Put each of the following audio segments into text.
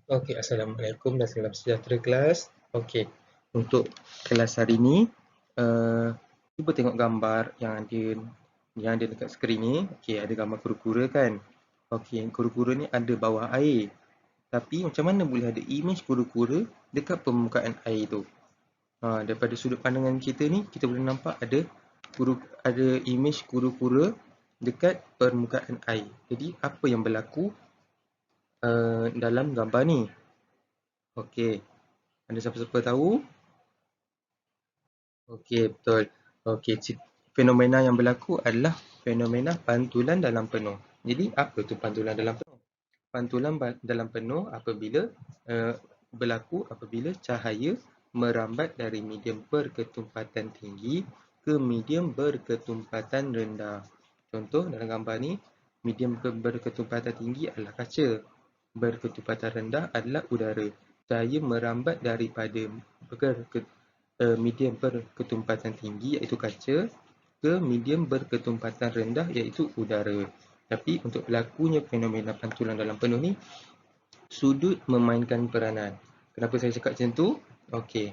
Okey, Assalamualaikum dan salam sejahtera kelas. Okey, untuk kelas hari ni, cuba tengok gambar yang ada dekat skrin ni. Okey, ada gambar kura-kura kan. Okey, kura-kura ni ada bawah air. Tapi macam mana boleh ada imej kura-kura dekat permukaan air tu? Daripada sudut pandangan kita ni, kita boleh nampak ada imej kura-kura dekat permukaan air. Jadi, apa yang berlaku dalam gambar ni? Okey, ada siapa-siapa tahu? Okey, betul. Okey, fenomena yang berlaku adalah fenomena pantulan dalam penuh. Jadi, apa tu pantulan dalam penuh? Pantulan dalam penuh berlaku apabila cahaya merambat dari medium berketumpatan tinggi ke medium berketumpatan rendah. Contoh dalam gambar ni, medium berketumpatan tinggi adalah kaca. Berketumpatan rendah adalah udara. Cahaya merambat daripada medium berketumpatan tinggi iaitu kaca ke medium berketumpatan rendah iaitu udara. Tapi untuk berlakunya fenomena pantulan dalam penuh ni, sudut memainkan peranan. Kenapa saya cakap macam tu? Okey.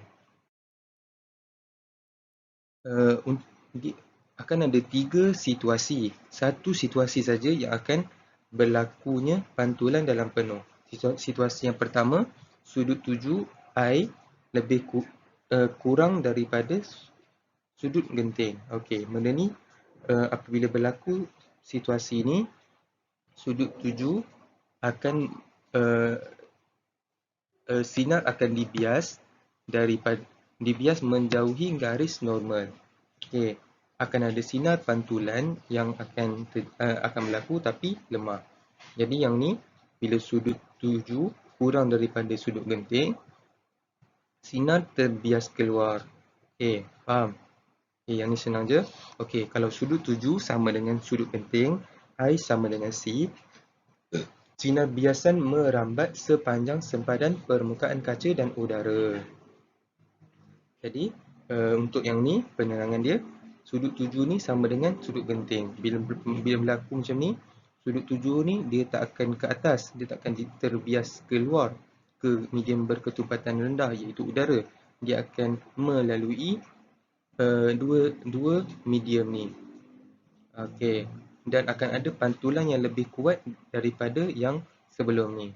Akan ada 3 situasi. Satu situasi saja yang akan berlakunya pantulan dalam penuh. Situasi yang pertama, sudut tuju I lebih kurang daripada sudut genting. Okey, benda ni apabila berlaku situasi ni, sudut tuju akan sinar akan dibias menjauhi garis normal. Okey, akan ada sinar pantulan yang akan berlaku tapi lemah. Jadi yang ni bila sudut tuju kurang daripada sudut genting, sinar terbias keluar. Okey, faham? Okey, yang ni senang je. Okey, kalau sudut tuju sama dengan sudut genting, I sama dengan C, sinar biasan merambat sepanjang sempadan permukaan kaca dan udara. Jadi, untuk yang ni, penerangan dia, sudut tuju ni sama dengan sudut genting. Bila berlaku macam ni, sudut tuju ni dia tak akan ke atas, dia tak akan terbias keluar ke medium berketumpatan rendah iaitu udara. Dia akan melalui dua medium ni. Okey, dan akan ada pantulan yang lebih kuat daripada yang sebelum ni.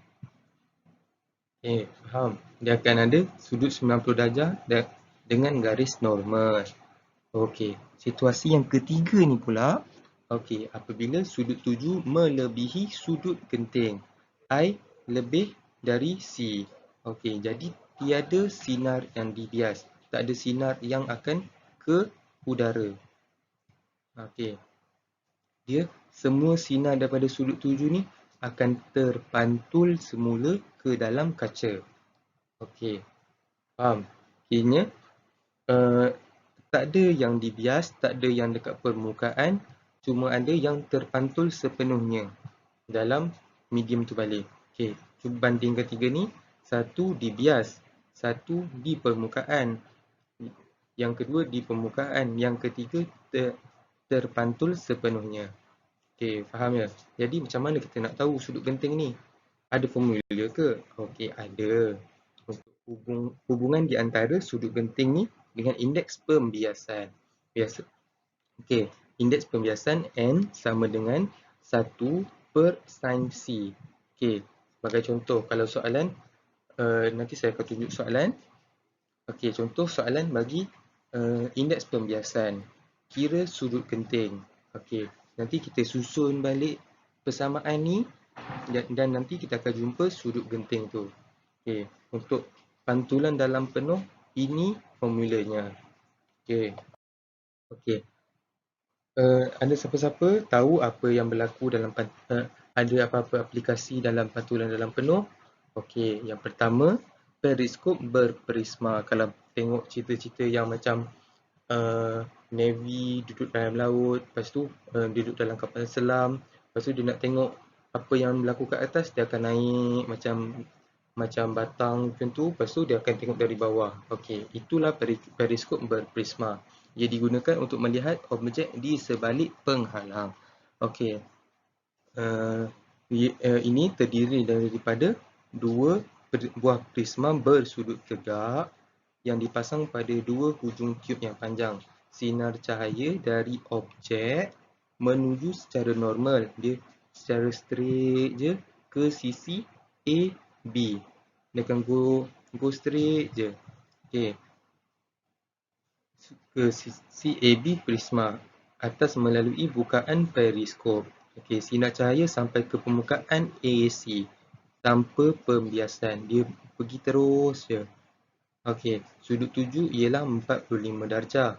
Faham? Dia akan ada sudut 90 darjah dengan garis normal. Okey, situasi yang ketiga ni pula, okey, apabila sudut tuju melebihi sudut genting, I lebih dari C. Okey, jadi tiada sinar yang dibias, tak ada sinar yang akan ke udara. Okey, dia semua sinar daripada sudut tuju ni akan terpantul semula ke dalam kaca. Okey, faham? Kiranya tak ada yang dibias, tak ada yang dekat permukaan, cuma ada yang terpantul sepenuhnya dalam medium tu balik. Okey, cuba bandingkan tiga ni, satu dibias, satu di permukaan, yang kedua di permukaan, yang ketiga terpantul sepenuhnya. Okey, faham ya? Jadi macam mana kita nak tahu sudut genting ni? Ada formula ke? Okey, ada. Hubungan di antara sudut genting ni dengan indeks pembiasan. Okey, indeks pembiasan N sama dengan 1/sin C. Okey, sebagai contoh, kalau soalan, nanti saya akan tunjuk soalan. Okey, contoh soalan bagi indeks pembiasan. Kira sudut genting. Okey, nanti kita susun balik persamaan ni dan nanti kita akan jumpa sudut genting tu. Okey, untuk pantulan dalam penuh, ini formulanya. Okey. Okey. Ada siapa-siapa tahu apa yang berlaku dalam ada apa-apa aplikasi dalam pantulan dalam penuh? Okey, yang pertama, periskop berprisma. Kalau tengok cerita-cerita yang macam Navy duduk dalam laut, lepas tu duduk dalam kapal selam, lepas tu dia nak tengok apa yang berlaku kat atas, dia akan naik macam batang macam tu, lepas tu dia akan tengok dari bawah. Okey, itulah periskop berprisma. Ia digunakan untuk melihat objek di sebalik penghalang. Okey, ini terdiri daripada dua buah prisma bersudut tegak yang dipasang pada dua hujung tube yang panjang. Sinar cahaya dari objek menuju secara normal, dia secara straight je ke sisi A, B. Dia akan go straight je. Okey. Ke sisi AB prisma atas melalui bukaan periskop. Okey, sinar cahaya sampai ke permukaan AC tanpa pembiasan. Dia pergi terus je. Okey, sudut tuju ialah 45 darjah.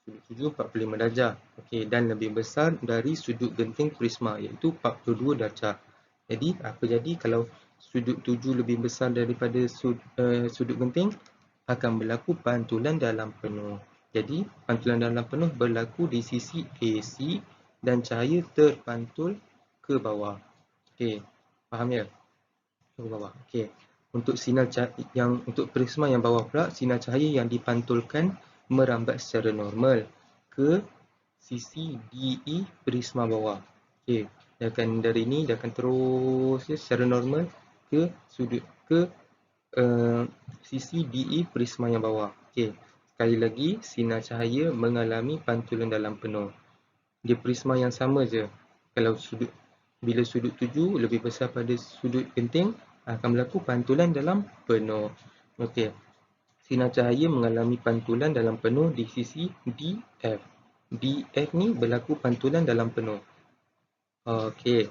Sudut tuju 45 darjah. Okey, dan lebih besar dari sudut genting prisma iaitu 42 darjah. Jadi, apa jadi kalau sudut tuju lebih besar daripada sudut genting? Akan berlaku pantulan dalam penuh. Jadi, pantulan dalam penuh berlaku di sisi AC dan cahaya terpantul ke bawah. Okey, faham ya? Ke bawah. Okey. Untuk sinar untuk prisma yang bawah pula, sinar cahaya yang dipantulkan merambat secara normal ke sisi DE prisma bawah. Okey, dia akan dari ni dia akan terus secara normal ke sisi DE prisma yang bawah. Okey, sekali lagi sinar cahaya mengalami pantulan dalam penuh. Dia prisma yang sama je. Kalau bila sudut tuju lebih besar pada sudut genting, akan berlaku pantulan dalam penuh. Okey. Sinar cahaya mengalami pantulan dalam penuh di sisi DF. DF ni berlaku pantulan dalam penuh. Okey.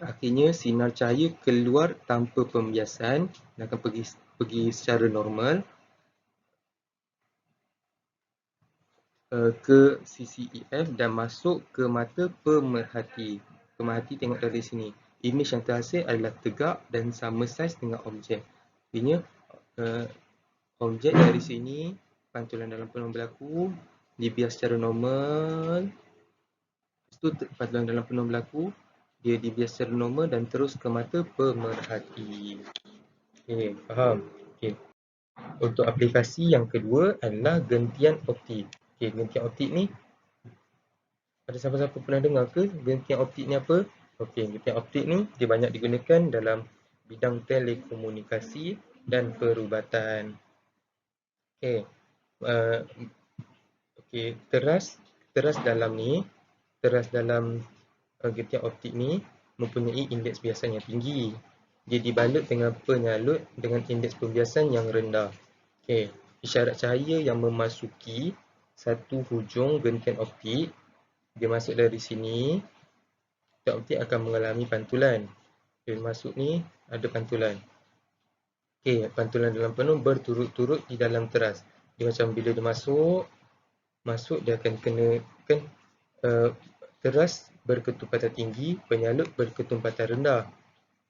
Akhirnya sinar cahaya keluar tanpa pembiasan dan akan pergi secara normal ke sisi EF dan masuk ke mata pemerhati. Pemerhati tengok dari sini. Imej yang terhasil adalah tegak dan sama saiz dengan objek. Artinya objek dari sini pantulan dalam penuh berlaku, dibias secara normal. Lepas tu pantulan dalam penuh berlaku, dia dibias secara normal dan terus ke mata pemerhati. Okey, faham? Okey. Untuk aplikasi yang kedua adalah gentian optik. Okey, gentian optik ni ada siapa-siapa pernah dengar ke gentian optik ni apa? Okey, gentian optik ni dia banyak digunakan dalam bidang telekomunikasi dan perubatan. Okey. Okey, teras dalam gentian optik ni mempunyai indeks biasan yang tinggi. Dia dibalut dengan penyalut dengan indeks pembiasan yang rendah. Okey, isyarat cahaya yang memasuki satu hujung gentian optik, dia masuk dari sini, gentian optik akan mengalami pantulan. Dia masuk ni ada pantulan. Okey, pantulan dalam penuh berturut-turut di dalam teras. Dia macam bila dia masuk dia akan kenakan teras berketumpatan tinggi, penyalut berketumpatan rendah.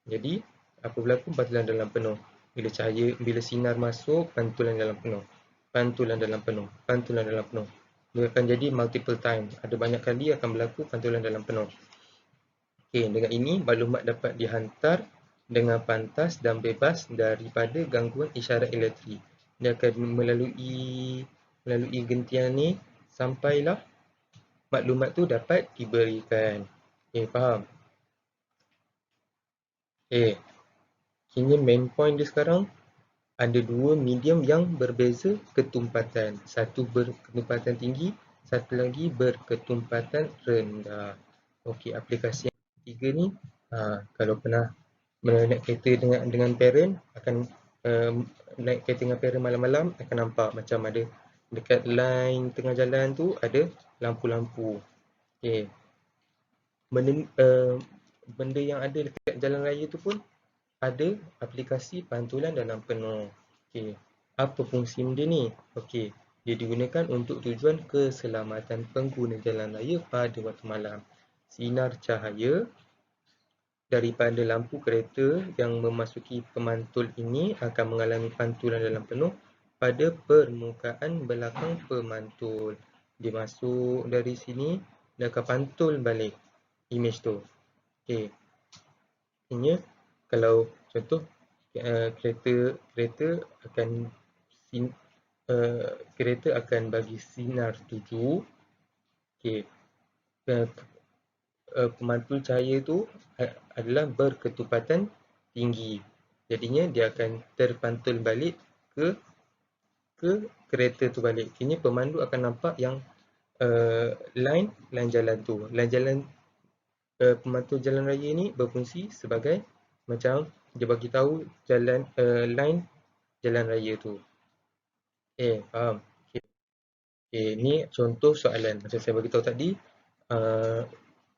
Jadi, apa berlaku? Pantulan dalam penuh. Bila sinar masuk, pantulan dalam penuh. Pantulan dalam penuh. Pantulan dalam penuh. Dia akan jadi multiple time. Ada banyak kali akan berlaku pantulan dalam penuh. Okey, dengan ini maklumat dapat dihantar dengan pantas dan bebas daripada gangguan isyarat elektrik. Dia akan melalui gentian ni sampailah maklumat tu dapat diberikan. Okey, faham? Okey. Kini main point dia sekarang ada dua medium yang berbeza ketumpatan. Satu berketumpatan tinggi, satu lagi berketumpatan rendah. Okey, aplikasi yang ketiga ni kalau pernah naik kereta dengan parent akan naik kereta dengan parent malam-malam akan nampak macam ada dekat line tengah jalan tu ada lampu-lampu. Okey. Benda yang ada dekat jalan raya tu pun ada aplikasi pantulan dalam penuh. Okey. Apa fungsi benda ni? Okey. Dia digunakan untuk tujuan keselamatan pengguna jalan raya pada waktu malam. Sinar cahaya daripada lampu kereta yang memasuki pemantul ini akan mengalami pantulan dalam penuh pada permukaan belakang pemantul. Dia masuk dari sini, dia akan pantul balik imej tu. Okey. Artinya kalau contoh kereta akan bagi sinar tuju. Okey. Pemantul cahaya tu adalah berketumpatan tinggi. Jadinya dia akan terpantul balik ke kereta tu balik. Kini pemandu akan nampak yang line jalan tu. Line jalan pemantul jalan raya ni berfungsi sebagai macam dia bagi tahu jalan line jalan raya tu. Faham? Ni contoh soalan macam saya bagi tahu tadi. Uh,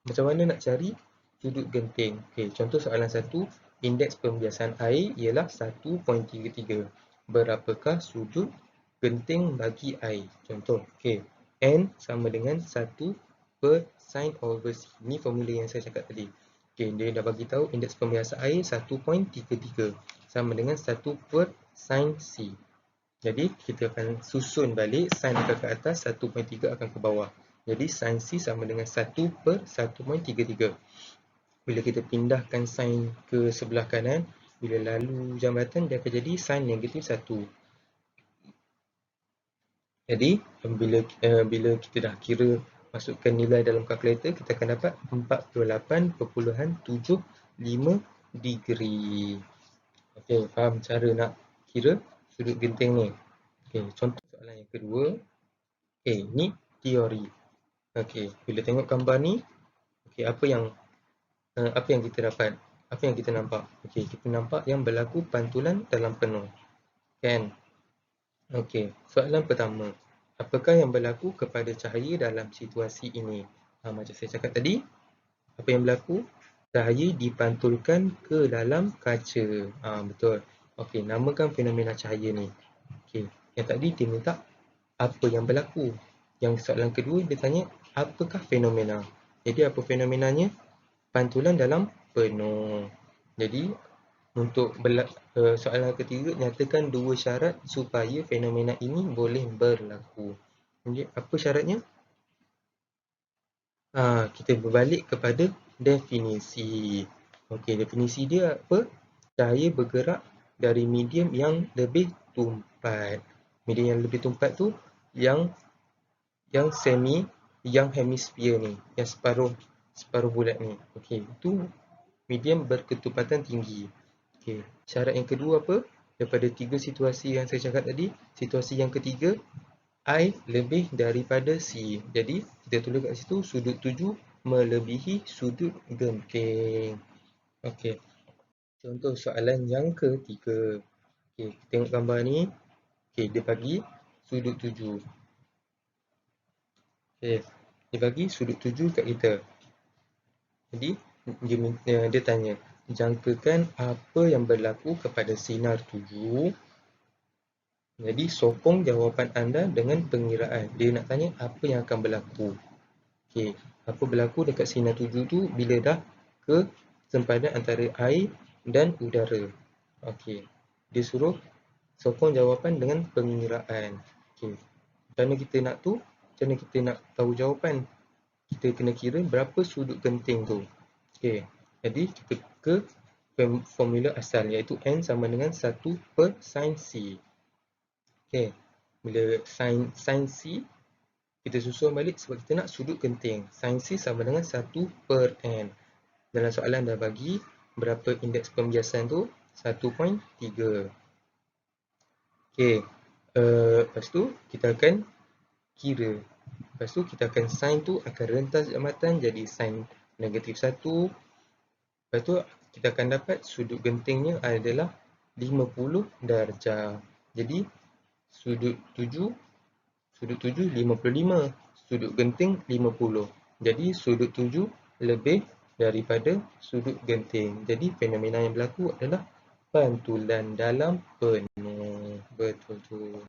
Macam mana nak cari sudut genting? Contoh soalan 1, indeks pembiasan air ialah 1.33. Berapakah sudut genting bagi air? Contoh, N sama dengan 1 per sin over C. Ini formula yang saya cakap tadi. Dia dah bagi tahu indeks pembiasan air 1.33 sama dengan 1 per sin C. Jadi kita akan susun balik, sin akan ke atas, 1.3 akan ke bawah. Jadi sin C sama dengan 1 per 1.33. Bila kita pindahkan sin ke sebelah kanan, bila lalu jambatan, dia akan jadi sin negatif 1. Jadi bila kita dah kira masukkan nilai dalam kalkulator, kita akan dapat 48.75 degree. Faham cara nak kira sudut genting ni? Contoh soalan yang kedua. Ni teori. Bila tengok gambar ni, apa yang kita dapat? Apa yang kita nampak? Kita nampak yang berlaku pantulan dalam penuh. Kan? Soalan pertama. Apakah yang berlaku kepada cahaya dalam situasi ini? Macam saya cakap tadi, apa yang berlaku? Cahaya dipantulkan ke dalam kaca. Betul. Namakan fenomena cahaya ni. Yang tadi dia minta apa yang berlaku. Yang soalan kedua dia tanya apakah fenomena. Jadi apa fenomenanya? Pantulan dalam penuh. Jadi untuk soalan ketiga, nyatakan dua syarat supaya fenomena ini boleh berlaku. Jadi apa syaratnya? Kita berbalik kepada definisi. Definisi dia apa? Cahaya bergerak dari medium yang lebih tumpat. Medium yang lebih tumpat tu yang hemisfer ni, yang separuh bulat ni. Itu medium berketumpatan tinggi. Syarat yang kedua apa? Daripada 3 situasi yang saya cakap tadi, situasi yang ketiga, I lebih daripada C. Jadi kita tulis kat situ sudut tuju melebihi sudut genting. Contoh soalan yang ketiga. Kita tengok gambar ni. Dia bagi sudut tuju. Dia bagi sudut tuju kat kita. Jadi dia tanya, jangkakan apa yang berlaku kepada sinar tuju. Jadi sokong jawapan anda dengan pengiraan. Dia nak tanya apa yang akan berlaku. Apa berlaku dekat sinar tuju tu bila dah ke sempadan antara air dan udara. Dia suruh sokong jawapan dengan pengiraan. Macam mana kita nak tu? Macam mana kita nak tahu jawapan? Kita kena kira berapa sudut genting tu. Jadi kita ke formula asal, iaitu N sama dengan 1 per sin C. Bila sin C, kita susun balik sebab kita nak sudut genting. Sin C sama dengan 1 per N. Dalam soalan dah bagi berapa indeks pembiasan tu? 1.3. Lepas tu kita akan kira. Lepas tu kita akan sin tu akan rentas jambatan jadi sin negatif 1. Lepas tu kita akan dapat sudut gentingnya adalah 50 darjah. Jadi sudut tuju 55, sudut genting 50. Jadi sudut tuju lebih daripada sudut genting. Jadi fenomena yang berlaku adalah pantulan dalam penuh. Betul tu.